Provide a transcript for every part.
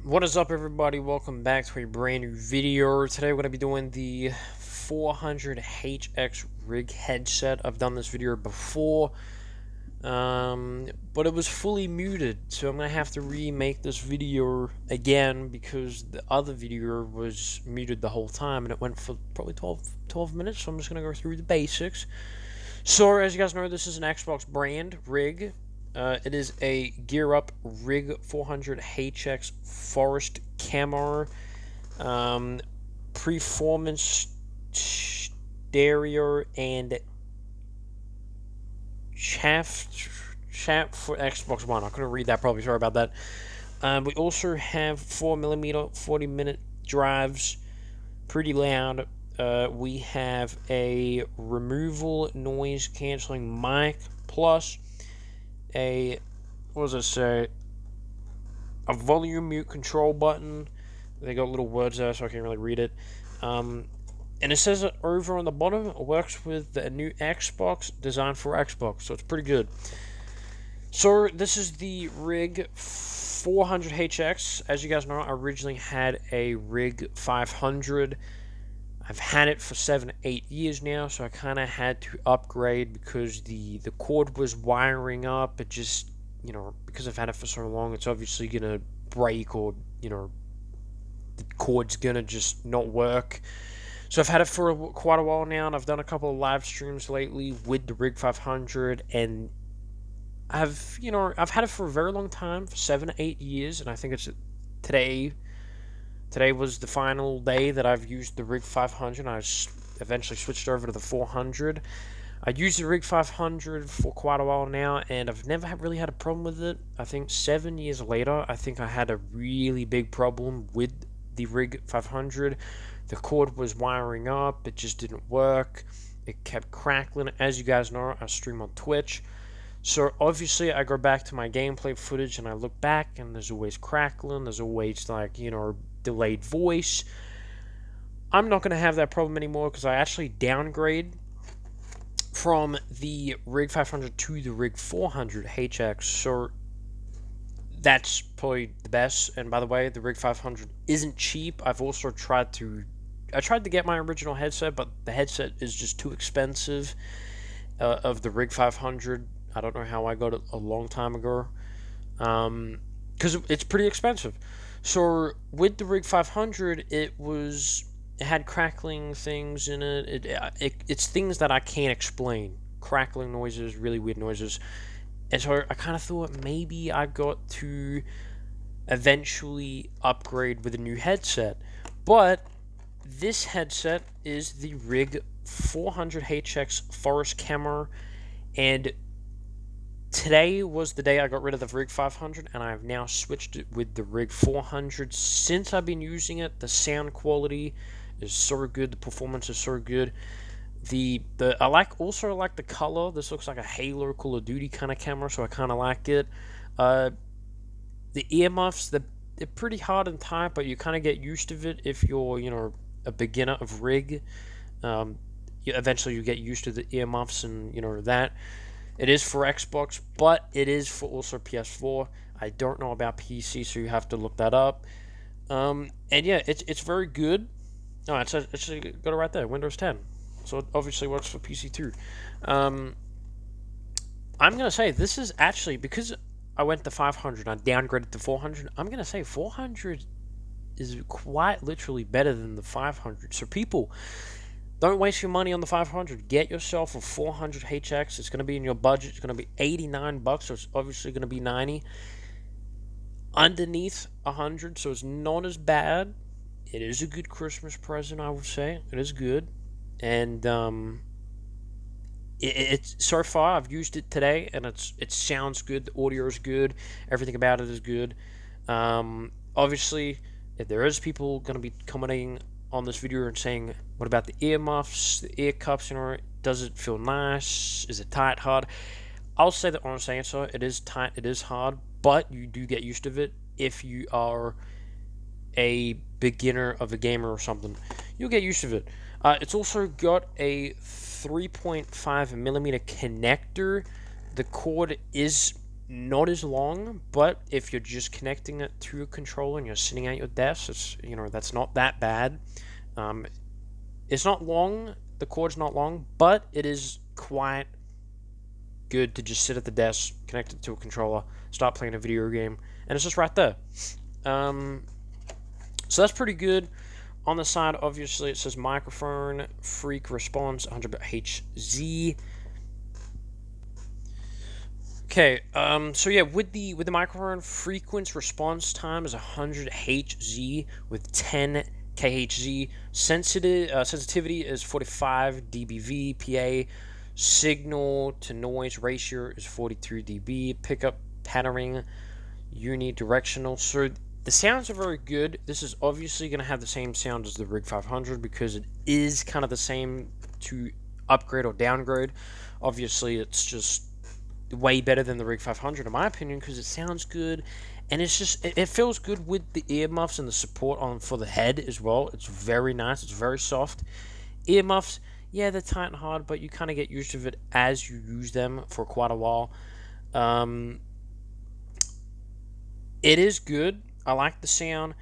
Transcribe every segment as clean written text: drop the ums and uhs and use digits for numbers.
What is up, everybody? Welcome back to a brand new video. Today we're going to be doing the 400HX rig headset. I've done this video before, but it was fully muted, so I'm going to have to remake this video again because the other video was muted the whole time and it went for probably 12 minutes, so I'm just going to go through the basics. So, as you guys know, this is an Xbox brand rig. It is a Gear Up Rig 400HX Forest Camo, Performance Stereo and Shaft for Xbox One. I couldn't read that probably, sorry about that. We also have 4mm 40-minute drives, pretty loud. We have a removal noise canceling mic plus a volume mute control button. They got little words there, so I can't really read it. And it says it over on the bottom. It works with the new Xbox, designed for Xbox, so it's pretty good. So this is the Rig 400HX. As you guys know, I originally had a Rig 500. I've had it for 7-8 years now, so I kind of had to upgrade because the cord was wiring up. It just, because I've had it for so long, it's obviously going to break, or, the cord's going to just not work. So I've had it for quite a while now, and I've done a couple of live streams lately with the Rig 500, and I've had it for a very long time, for 7-8 years, and I think it's today was the final day that I've used the Rig 500. I eventually switched over to the 400. I used the Rig 500 for quite a while now, and I've never really had a problem with it. I think 7 years later, I think I had a really big problem with the Rig 500. The cord was wiring up. It just didn't work. It kept crackling. As you guys know, I stream on Twitch. So obviously I go back to my gameplay footage and I look back, and there's always crackling. There's always, like, delayed voice. I'm not going to have that problem anymore because I actually downgrade from the Rig 500 to the Rig 400HX, so that's probably the best. And by the way, the Rig 500 isn't cheap. I've also tried to get my original headset, but the headset is just too expensive of the Rig 500. I don't know how I got it a long time ago, because it's pretty expensive. So with the Rig 500, it had crackling things in it. It's things that I can't explain. Crackling noises, really weird noises. And so I kind of thought maybe I got to eventually upgrade with a new headset. But this headset is the Rig 400HX Forest Camo, and today was the day I got rid of the Rig 500, and I have now switched it with the Rig 400. Since I've been using it, the sound quality is so good, the performance is so good. I like the color. This looks like a Halo Call of Duty kind of camera, so I kind of like it. The earmuffs, they're pretty hard and tight, but you kind of get used to it if you're a beginner of rig. Eventually you get used to the earmuffs and that. It is for Xbox, but it is for also PS4. I don't know about PC, so you have to look that up. And yeah, it's very good. Oh, it's actually got it right there, Windows 10. So it obviously works for PC too. I'm gonna say this is actually, because I went to 500, I downgraded to 400. I'm gonna say 400 is quite literally better than the 500. So people, don't waste your money on the 500. Get yourself a 400HX. It's going to be in your budget. It's going to be $89, so it's obviously going to be $90. Underneath 100, so it's not as bad. It is a good Christmas present, I would say. It is good. And it's so far, I've used it today, and it sounds good. The audio is good. Everything about it is good. Obviously, if there is people going to be commenting on this video and saying, what about the earmuffs, the ear cups, does it feel nice, is it tight, hard? I'll say the honest answer, it is tight, it is hard, but you do get used to it. If you are a beginner of a gamer or something, you'll get used to it. It's also got a 3.5mm connector. The cord is not as long, but if you're just connecting it to a controller and you're sitting at your desk, it's, that's not that bad. It's not long, the cord's not long, but it is quite good to just sit at the desk, connect it to a controller, start playing a video game, and it's just right there. So that's pretty good. On the side, obviously, it says microphone, freak response, 100 Hz. Okay, so yeah, with the microphone, frequency response time is 100 Hz with 10 kHz. Sensitivity is 45 dBV. PA signal to noise ratio is 43 dB. Pickup patterning unidirectional. So the sounds are very good. This is obviously going to have the same sound as the Rig 500 because it is kind of the same to upgrade or downgrade. Obviously, it's just way better than the Rig 500 in my opinion because it sounds good, and it's just it feels good with the earmuffs and the support on for the head as well. It's very nice. It's very soft. Earmuffs, yeah, they're tight and hard, but you kind of get used to it as you use them for quite a while. It is good. I like the sound,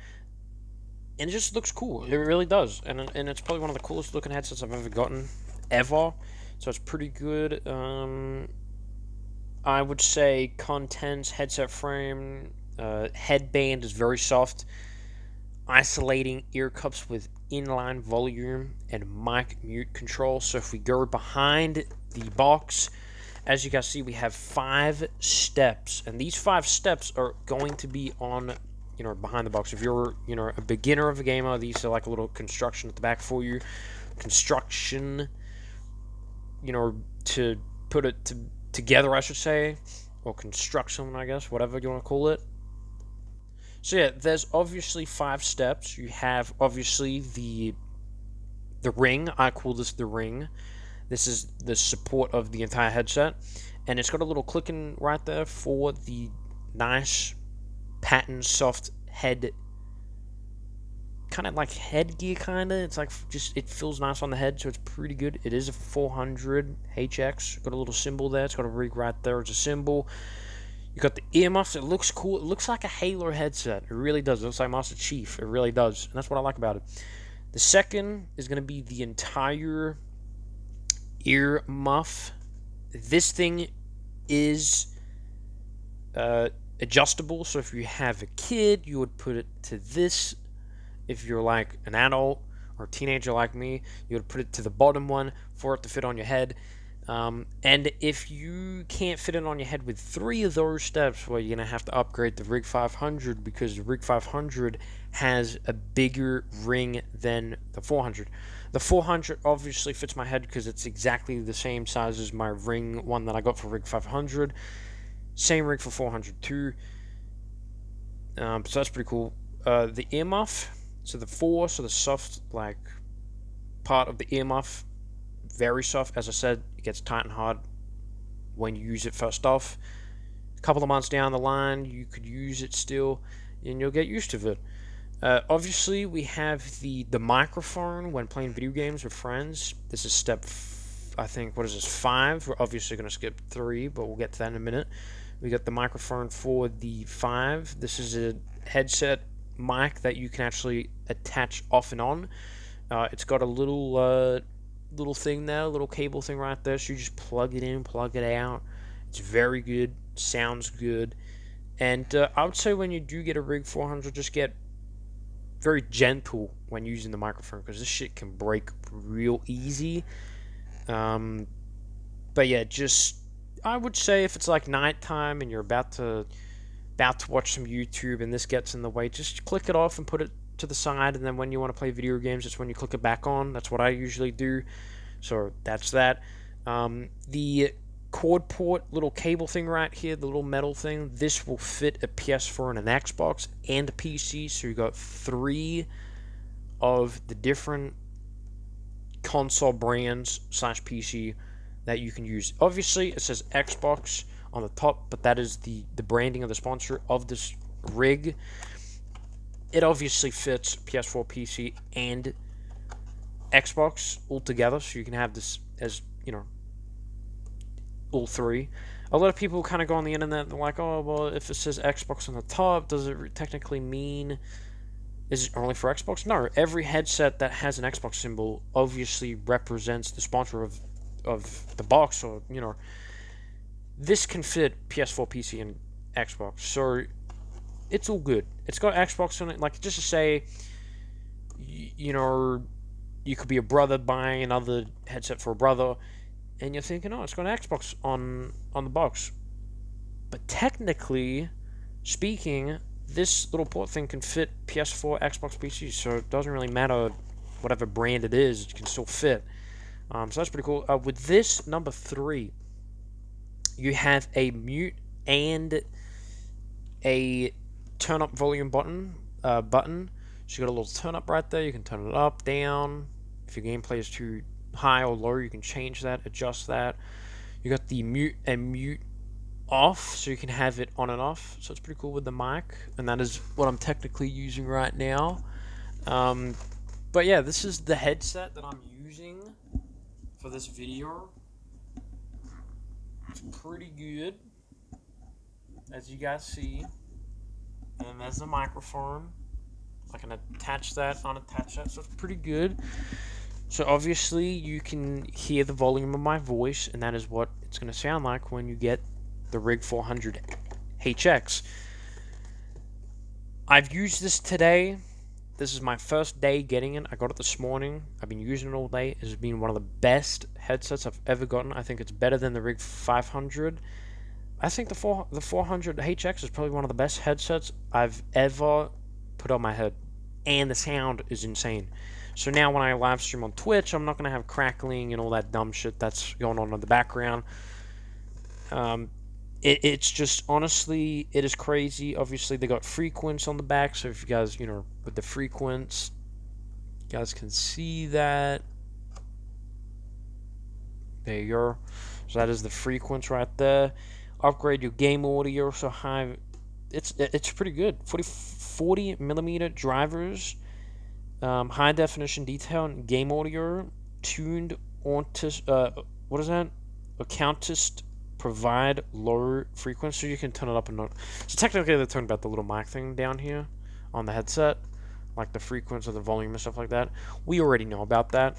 and it just looks cool. It really does, and it's probably one of the coolest looking headsets I've ever gotten, ever. So it's pretty good. I would say contents, headset frame, headband is very soft, isolating ear cups with inline volume and mic mute control. So if we go behind the box, as you guys see, we have 5 steps, and these 5 steps are going to be on, behind the box. If you're, a beginner of a gamer, these are like a little construction at the back for you. Construction, to put it together, I should say, or construction, I guess, whatever you want to call it. So yeah, there's obviously 5 steps. You have obviously the ring. I call this the ring. This is the support of the entire headset, and it's got a little clicking right there for the nice pattern soft head, kind of like headgear, kind of. It's like just, it feels nice on the head, so it's pretty good. It is a 400 HX. Got a little symbol there. It's got a rig right there. It's a symbol. You got the earmuffs. It looks cool. It looks like a Halo headset. It really does. It looks like Master Chief. It really does, and that's what I like about it. The second is going to be the entire Earmuff. This thing is adjustable, so if you have a kid, you would put it to this. If you're like an adult or a teenager like me, you would put it to the bottom one for it to fit on your head. And if you can't fit it on your head with 3 of those steps, well, you're going to have to upgrade the Rig 500 because the Rig 500 has a bigger ring than the 400. The 400 obviously fits my head because it's exactly the same size as my ring one that I got for Rig 500. Same rig for 400 too. So that's pretty cool. The earmuff, so the soft like part of the earmuff, very soft. As I said, it gets tight and hard when you use it first off. A couple of months down the line, you could use it still, and you'll get used to it. Obviously, we have the microphone when playing video games with friends. This is step, I think, what is this, 5? We're obviously going to skip 3, but we'll get to that in a minute. We got the microphone for the 5. This is a headset mic that you can actually attach off and on. It's got a little thing there, a little cable thing right there, so you just plug it in, plug it out. It's very good, sounds good. And I would say when you do get a Rig 400, just get very gentle when using the microphone because this shit can break real easy. But yeah, just I would say if it's like nighttime and you're about to watch some YouTube and this gets in the way, just click it off and put it to the side, and then when you want to play video games, it's when you click it back on. That's what I usually do. So that's that. The cord port little cable thing right here, the little metal thing, this will fit a PS4 and an Xbox and a PC, so you got 3 of the different console brands / PC that you can use. Obviously it says Xbox on the top, but that is the branding of the sponsor of this rig. It obviously fits PS4, PC, and Xbox all together, so you can have this as, all 3. a lot of people kind of go on the internet and they're like, oh, well, if it says Xbox on the top, does it technically mean is it only for Xbox? No, every headset that has an Xbox symbol obviously represents the sponsor of the box, or, you know, this can fit PS4, PC, and Xbox, so it's all good. It's got Xbox on it, like, just to say, you know, you could be a brother buying another headset for a brother, and you're thinking, oh, it's got an Xbox on the box. But technically speaking, this little port thing can fit PS4, Xbox, PC, so it doesn't really matter whatever brand it is, it can still fit. So that's pretty cool. With this number 3, you have a mute and a turn up volume button. So you got a little turn up right there. You can turn it up, down. If your gameplay is too high or low, you can change that, adjust that. You got the mute and mute off, so you can have it on and off. So it's pretty cool with the mic, and that is what I'm technically using right now. But yeah, this is the headset that I'm using for this video. It's pretty good, as you guys see. And there's the microphone. I can attach that, unattach that, so it's pretty good. So obviously you can hear the volume of my voice, and that is what it's going to sound like when you get the Rig 400 HX. I've used this today. This is my first day getting it. I got it this morning. I've been using it all day. It's been one of the best headsets I've ever gotten. I think it's better than the Rig 500. I think the 400 HX is probably one of the best headsets I've ever put on my head. And the sound is insane. So now when I live stream on Twitch, I'm not going to have crackling and all that dumb shit that's going on in the background. It's just, honestly, it is crazy. Obviously, they got frequency on the back, so if you guys, you know, with the frequency, you guys can see that. There you go. So that is the frequency right there. Upgrade your game audio so high. It's pretty good. 40 millimeter drivers, high definition detail and game audio, tuned onto what is that? Accountist provide low frequency, so you can turn it up and not. So technically, they turned about the little mic thing down here on the headset, like the frequency, the volume, and stuff like that. We already know about that.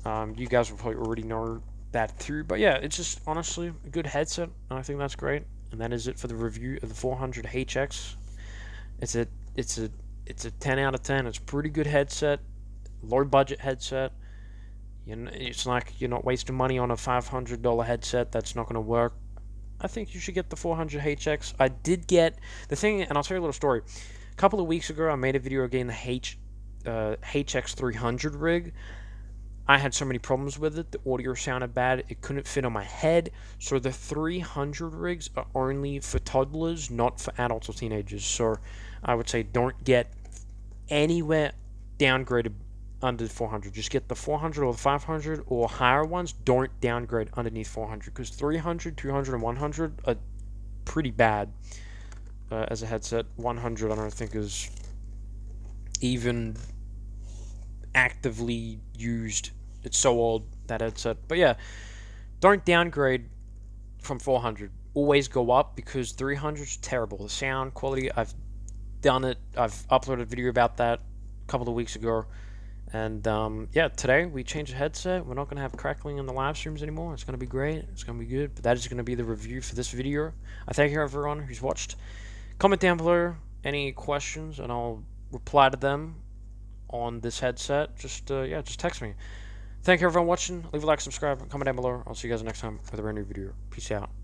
You guys will probably already know that too. But yeah, it's just honestly a good headset, and I think that's great. And that is it for the review of the 400 HX. It's a 10 out of 10. It's a pretty good headset, low budget headset. You know, it's like you're not wasting money on a $500 headset that's not going to work. I think you should get the 400 HX. I did get the thing, and I'll tell you a little story. A couple of weeks ago, I made a video again, the HX 300 rig. I had so many problems with it. The audio sounded bad. It couldn't fit on my head. So the 300 rigs are only for toddlers, not for adults or teenagers. So I would say don't get anywhere downgraded under 400. Just get the 400 or the 500 or higher ones. Don't downgrade underneath 400, because 300, 200, and 100 are pretty bad as a headset. 100 I don't think is even actively used. It's so old, that headset. But yeah, don't downgrade from 400. Always go up, because 300 is terrible. The sound quality, I've done it. I've uploaded a video about that a couple of weeks ago. And yeah, today we changed the headset. We're not going to have crackling in the live streams anymore. It's going to be great. It's going to be good. But that is going to be the review for this video. I thank you everyone who's watched. Comment down below any questions, and I'll reply to them on this headset. Just text me. Thank you everyone watching. Leave a like, subscribe, comment down below. I'll see you guys next time with a brand new video. Peace out.